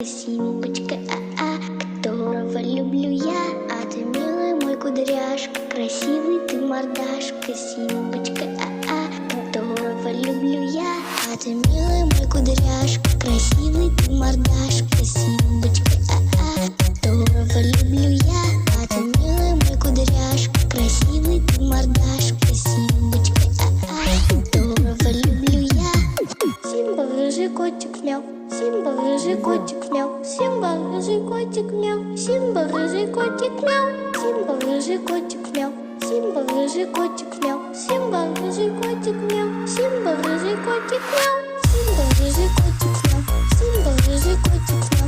Симбочка, которого люблю я, а ты, милый мой кудряшка, красивый ты мордашка. Симбочка, которого люблю я, а ты, милый мой кудряшка, красивый ты мордашка. Симбочка, которого люблю я, а ты, милый мой кудряшка, красивый ты мордашка. Симбочка, которого люблю я. Симба, рыжий котик, мяу. Симба, рыжий котик, мяу. Симба, рыжий котик, мяу. Симба, рыжий котик, мяу. Симба, рыжий котик, мяу. Симба, рыжий котик, мяу. Симба, рыжий котик, мяу. Симба, рыжий котик, мяу. Симба, рыжий котик, мяу. Симба, рыжий котик, мяу.